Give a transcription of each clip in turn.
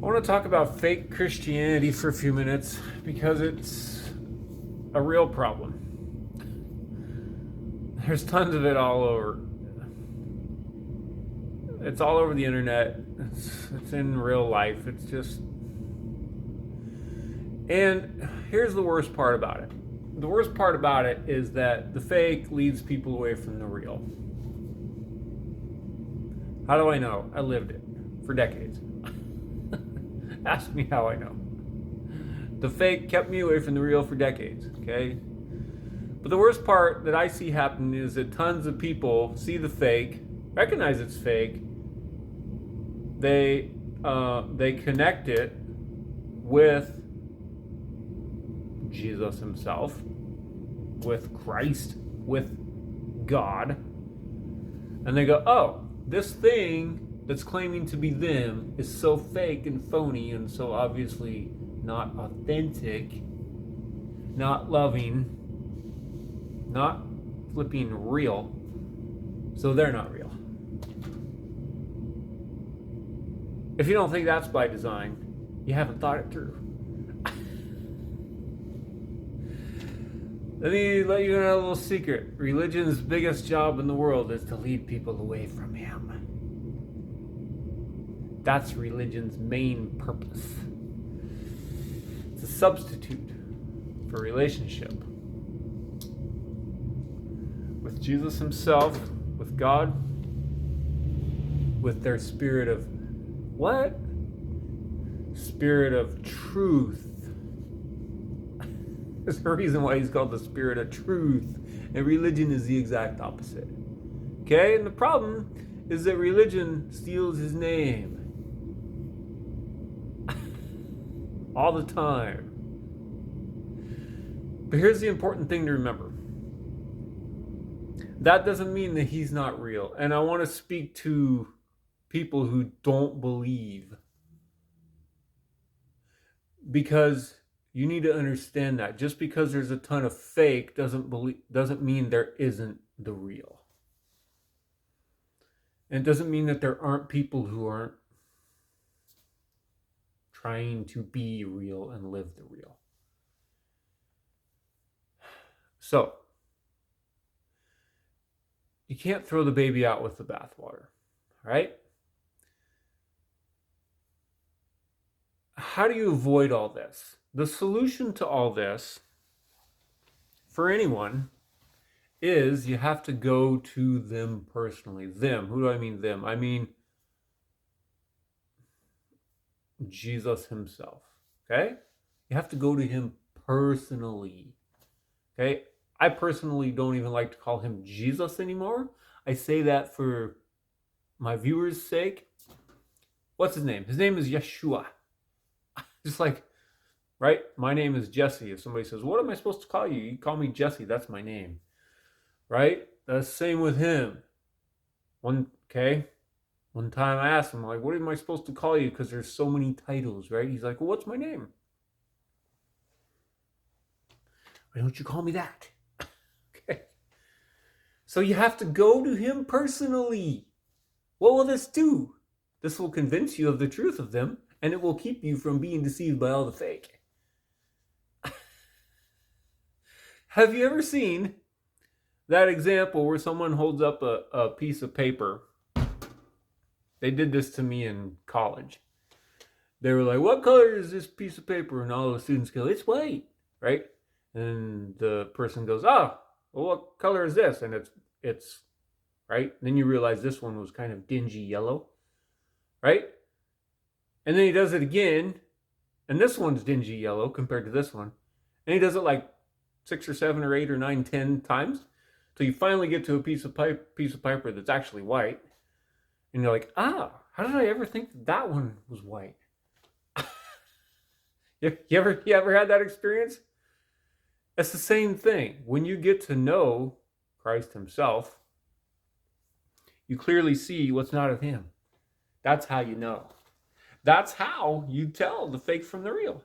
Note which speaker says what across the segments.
Speaker 1: I want to talk about fake Christianity for a few minutes because it's a real problem. There's tons of it all over. It's all over the internet. It's in real life. It's just. And here's the worst part about it. The worst part about it is that the fake leads people away from the real. How do I know? I lived it for decades. Ask me how I know. The fake kept me away from the real for decades, okay? But the worst part that I see happen is that tons of people see the fake, recognize it's fake, they connect it with Jesus himself, with Christ, with God, and they go, oh, this thing that's claiming to be them is so fake and phony and so obviously not authentic, not loving, not flipping real, so they're not real. If you don't think that's by design, you haven't thought it through. Let me let you know a little secret. Religion's biggest job in the world is to lead people away from Him. That's religion's main purpose. It's a substitute for relationship with Jesus himself, with God, with their spirit of what? Spirit of truth. There's a reason why he's called the spirit of truth. And religion is the exact opposite. Okay? And the problem is that religion steals his name. All the time. But here's the important thing to remember. That doesn't mean that he's not real. And I want to speak to people who don't believe. Because you need to understand that. Just because there's a ton of fake doesn't mean there isn't the real. And it doesn't mean that there aren't people who aren't trying to be real and live the real. So, you can't throw the baby out with the bathwater, right? How do you avoid all this? The solution to all this, for anyone, is you have to go to them personally. Them. Who do I mean them? I mean Jesus himself. Okay? You have to go to him personally. Okay? I personally don't even like to call him Jesus anymore. I say that for my viewers' sake. What's his name? His name is Yeshua. Just like, right? My name is Jesse. If somebody says, what am I supposed to call you? You call me Jesse. That's my name. Right? That's the same with him. One time I asked him, like, what am I supposed to call you? Because there's so many titles, right? He's like, well, what's my name? Why don't you call me that? Okay. So you have to go to him personally. What will this do? This will convince you of the truth of them, and it will keep you from being deceived by all the fake. Have you ever seen that example where someone holds up a piece of paper? They did this to me in college. They were like, what color is this piece of paper? And all the students go, it's white, right? And the person goes, oh, well, what color is this? And it's right? Then you realize this one was kind of dingy yellow, right? And then he does it again, and this one's dingy yellow compared to this one. And he does it like 6 or 7 or 8 or 9, 10 times. So you finally get to a piece of paper that's actually white. And you're like, how did I ever think that one was white? you ever had that experience? It's the same thing. When you get to know Christ himself, you clearly see what's not of him. That's how you know. That's how you tell the fake from the real.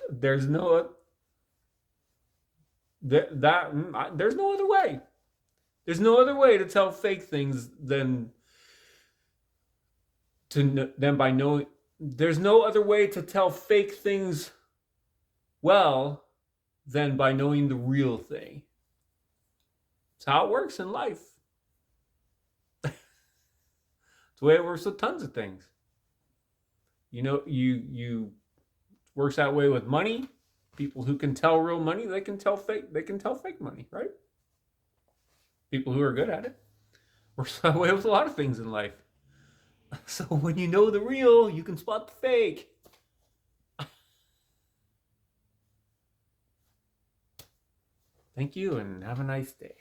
Speaker 1: There's no there's no other way. There's no other way to tell fake things than than by knowing. There's no other way to tell fake things well than by knowing the real thing. It's how it works in life. It's the way it works with tons of things. You works that way with money. People who can tell real money, they can tell fake money, right? People who are good at it. Works that way with a lot of things in life. So when you know the real, you can spot the fake. Thank you and have a nice day.